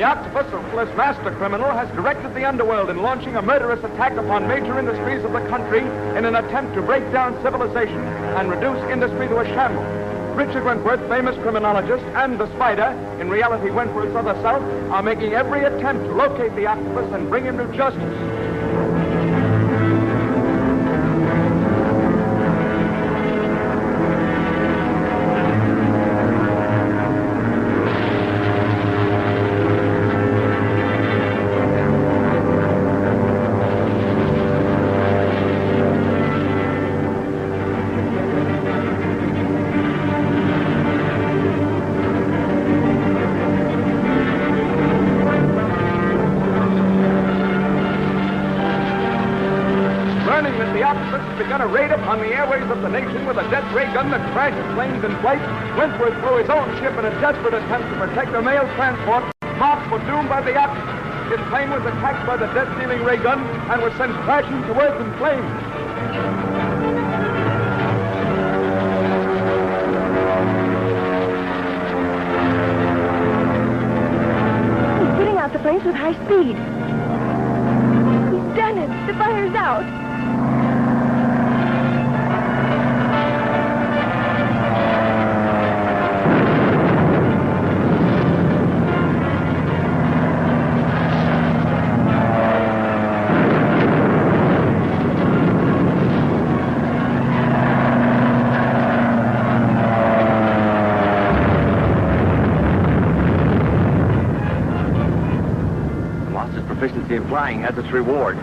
The Octopus, a ruthless master criminal, has directed the underworld in launching a murderous attack upon major industries of the country in an attempt to break down civilization and reduce industry to a shambles. Richard Wentworth, famous criminologist, and the Spider, in reality Wentworth's other self, are making every attempt to locate the Octopus and bring him to justice. Begun a raid upon the airways of the nation with a death ray gun that crashes planes in flight. Wentworth threw his own ship in a desperate attempt to protect a mail transport marked for doom by the Octopus. His plane was attacked by the death-dealing ray gun and was sent crashing to earth in flames. He's putting out the flames with high speed. He's done it. The fire's out. Efficiency in flying has its reward.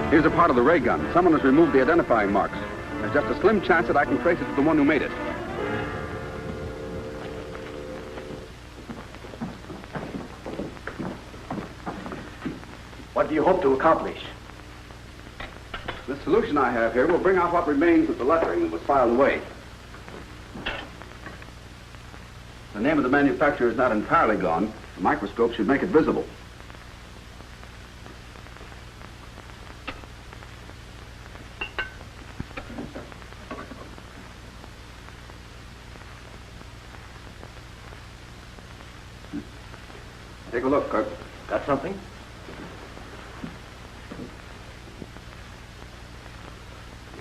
Here's a part of the ray gun. Someone has removed the identifying marks. There's just a slim chance that I can trace it to the one who made it. What do you hope to accomplish? The solution I have here will bring out what remains of the lettering that was filed away. The name of the manufacturer is not entirely gone. The microscope should make it visible. Take a look, Kirk. Got something?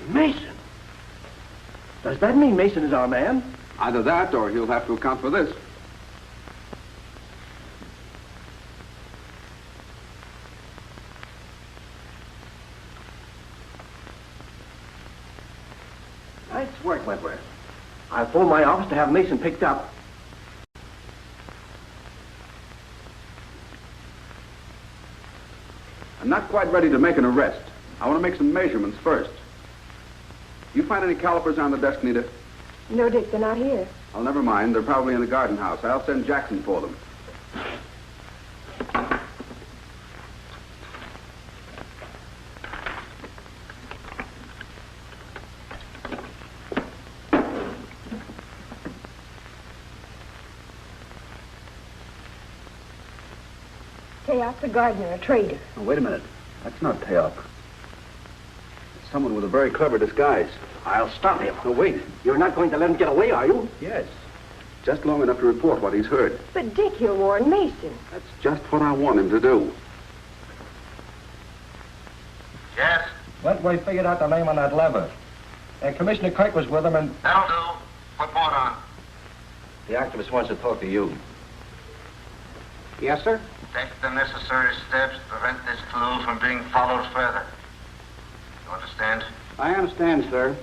Mason. Does that mean Mason is our man? Either that, or he'll have to account for this. Nice work, Wentworth. I'll phone my office to have Mason picked up. I'm not quite ready to make an arrest. I want to make some measurements first. You find any calipers on the desk, Nita? No, Dick, they're not here. Oh, never mind. They're probably in the garden house. I'll send Jackson for them. Teok, the gardener, a trader. Oh, wait a minute. That's not Teok. It's someone with a very clever disguise. I'll stop him. No, wait. You're not going to let him get away, are you? Yes. Just long enough to report what he's heard. But Dick, he'll warn Mason. That's just what I want him to do. Yes? Wentworth figured out the name on that lever. And Commissioner Kirk was with him, and That'll do. Put more on. the Octopus wants to talk to you. Yes, sir? Take the necessary steps to prevent this clue from being followed further. You understand? I understand, sir.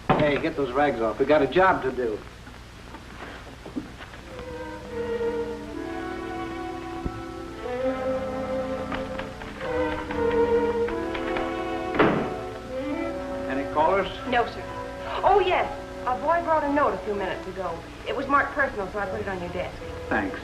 Hey, get those rags off. We got a job to do. Any callers? No, sir. Oh, yes. A boy brought a note a few minutes ago. It was marked personal, so I put it on your desk. Thanks.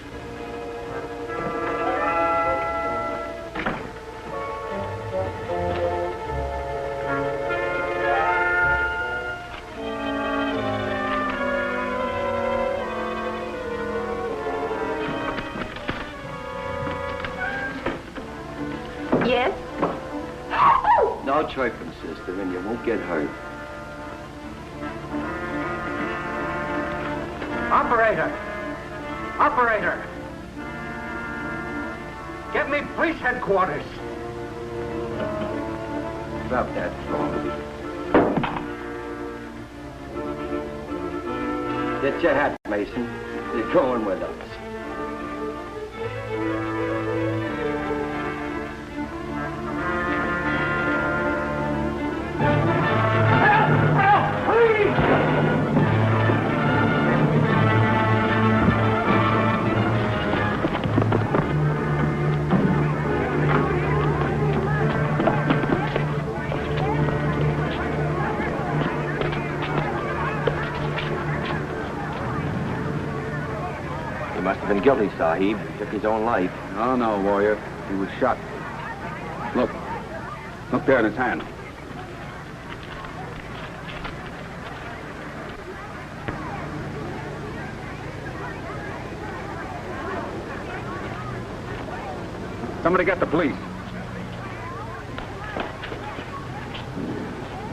I'll try for the sister, and you won't get hurt. Operator! Operator! Get me police headquarters. Drop that phone. Get your hat, Mason. You're going with us. Been guilty, Sahib. Took his own life. No, no, warrior. He was shot. Look. Look there in his hand. Somebody get the police.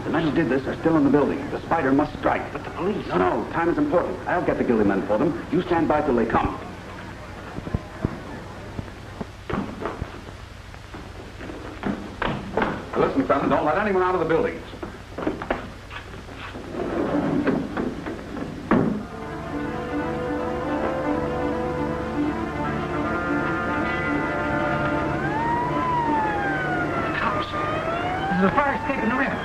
The men who did this are still in the building. The spider must strike. But the police... No, no. Time is important. I'll get the guilty men for them. You stand by till they come. Listen, fellas, don't let anyone out of the building. Cops! There's a fire escape in the rear.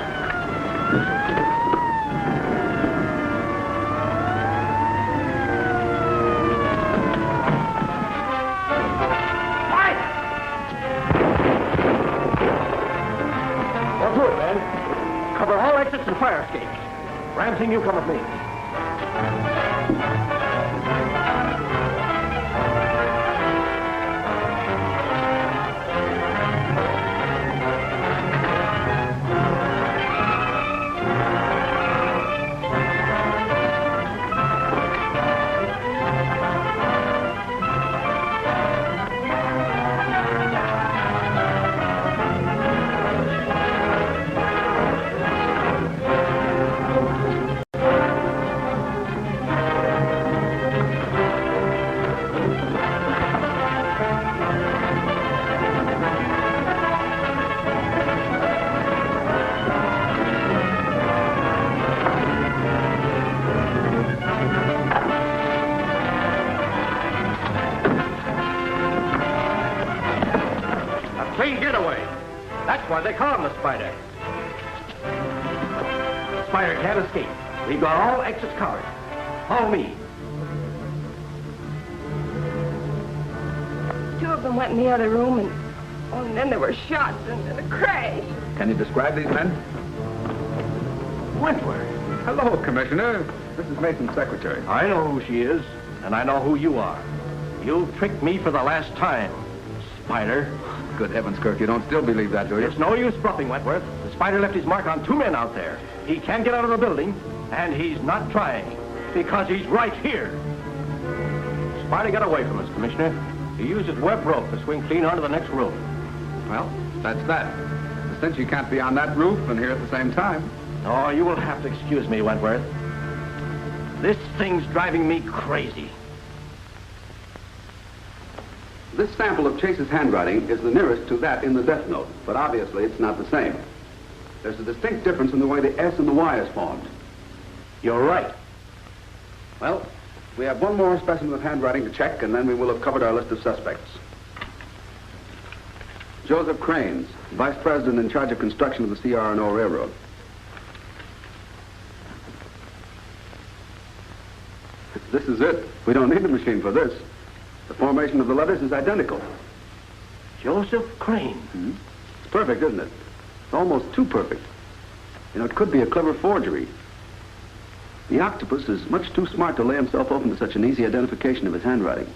Cover all exits and fire escapes. Ramsey, you come with me. Why they call him the Spider. The Spider can't escape. We've got all exits covered. Follow me. Two of them went in the other room, and then there were shots and a crash. Can you describe these men? Wentworth. Hello, Commissioner. This is Mason's secretary. I know who she is, and I know who you are. You've tricked me for the last time, Spider. Good heavens, Kirk, you don't still believe that, do you? There's no use bluffing, Wentworth. The Spider left his mark on two men out there. He can't get out of the building, and he's not trying, because he's right here. Spider got away from us, Commissioner. He used his web rope to swing clean onto the next roof. Well, that's that. Since you can't be on that roof and here at the same time. Oh, you will have to excuse me, Wentworth. This thing's driving me crazy. This sample of Chase's handwriting is the nearest to that in the death note, but obviously it's not the same. There's a distinct difference in the way the S and the Y is formed. You're right. Well, we have one more specimen of handwriting to check, and then we will have covered our list of suspects. Joseph Cranes, Vice President in charge of construction of the CR&O Railroad. This is it. We don't need a machine for this. The formation of the letters is identical. Joseph Crane. Hmm? It's perfect, isn't it? It's almost too perfect. You know, it could be a clever forgery. The Octopus is much too smart to lay himself open to such an easy identification of his handwriting.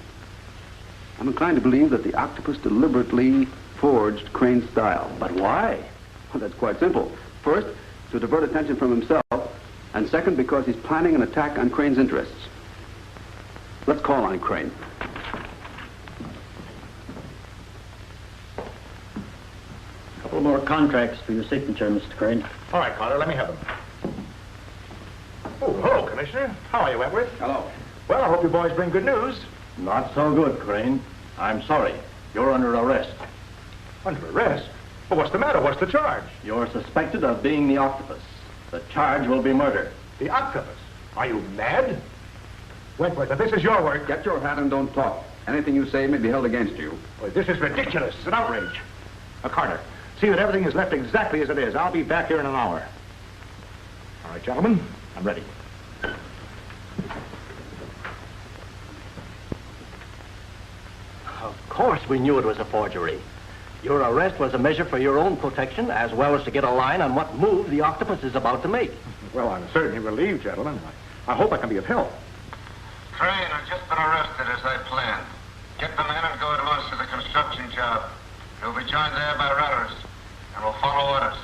I'm inclined to believe that the Octopus deliberately forged Crane's style. But why? Well, that's quite simple. First, to divert attention from himself, and second, because he's planning an attack on Crane's interests. Let's call on Crane. A couple more contracts for your signature, Mr. Crane. All right, Carter, let me have them. Oh, hello, Commissioner. How are you, Wentworth? Hello. Well, I hope you boys bring good news. Not so good, Crane. I'm sorry. You're under arrest. Under arrest? Well, what's the matter? What's the charge? You're suspected of being the Octopus. The charge will be murder. The Octopus? Are you mad? Wentworth, if this is your work... Get your hat and don't talk. Anything you say may be held against you. Well, this is ridiculous. It's an outrage. Carter, see that everything is left exactly as it is. I'll be back here in an hour. All right, gentlemen, I'm ready. Of course we knew it was a forgery. Your arrest was a measure for your own protection, as well as to get a line on what move the Octopus is about to make. Well, I'm certainly relieved, gentlemen. I hope I can be of help. Crane has just been arrested as I planned. Get the men and go at once to the construction job. You'll be joined there by runners, and we'll follow orders.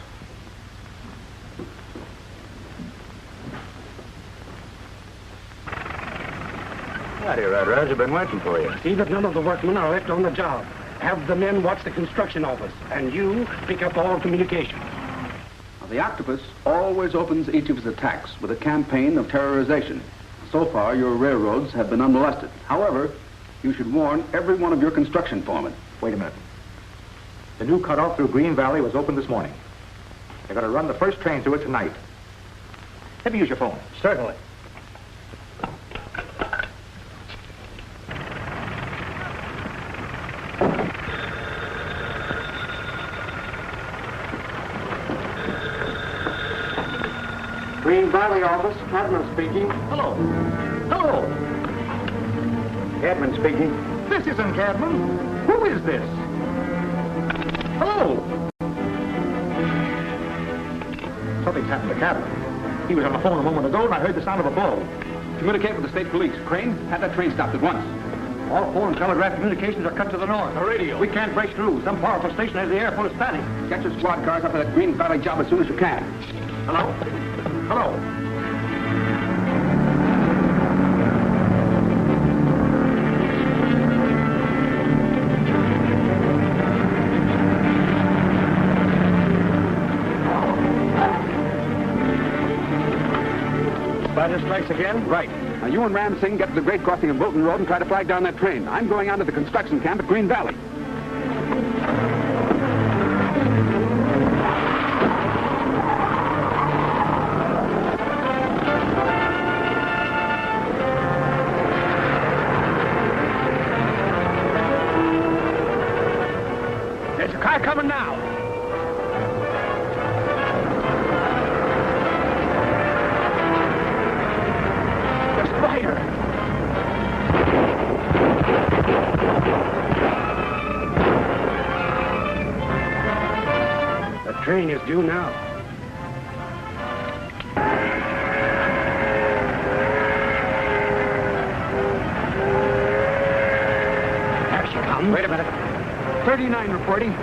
Howdy, Rudders. I've been waiting for you. See that none of the workmen are left on the job. Have the men watch the construction office, and you pick up all communication. Now, the Octopus always opens each of his attacks with a campaign of terrorization. So far, your railroads have been unmolested. However, you should warn every one of your construction foremen. Wait a minute. The new cutoff through Green Valley was opened this morning. They're going to run the first train through it tonight. Let me use your phone. Certainly. Green Valley office, Cadman speaking. Hello. Hello. Cadman speaking. This isn't Cadman. Who is this? Hello. Something's happened to Cadman. He was on the phone a moment ago, and I heard the sound of a ball. Communicate with the state police. Crane, have that train stopped at once. All phone and telegraph communications are cut to the north. The radio. We can't break through. Some powerful station has the air full of static. Get your squad cars up to that Green Valley job as soon as you can. Hello? Hello? Spider strikes again? Right. Now, you and Ram Singh get to the Great Crossing of Bolton Road and try to flag down that train. I'm going on to the construction camp at Green Valley. There's a car coming now. The spider. The train is due now. There she comes. Wait a minute. 39 reporting.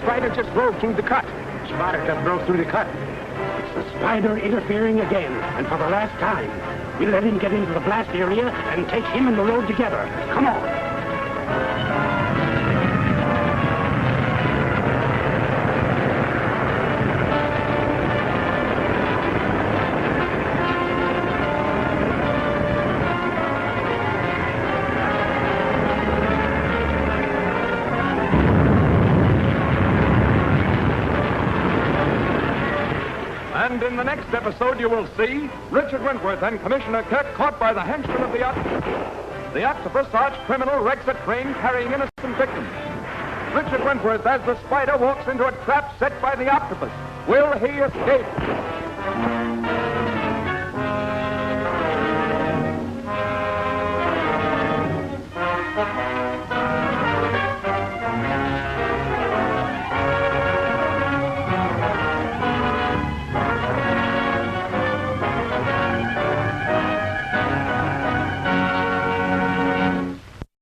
Spider just drove through the cut. Spider just broke through the cut. It's the spider interfering again, and for the last time. We let him get into the blast area and take him and the road together. Come on. And in the next episode, you will see Richard Wentworth and Commissioner Kirk caught by the henchmen of the Octopus. The Octopus arch-criminal wrecks a train carrying innocent victims. Richard Wentworth, as the spider, walks into a trap set by the Octopus. Will he escape?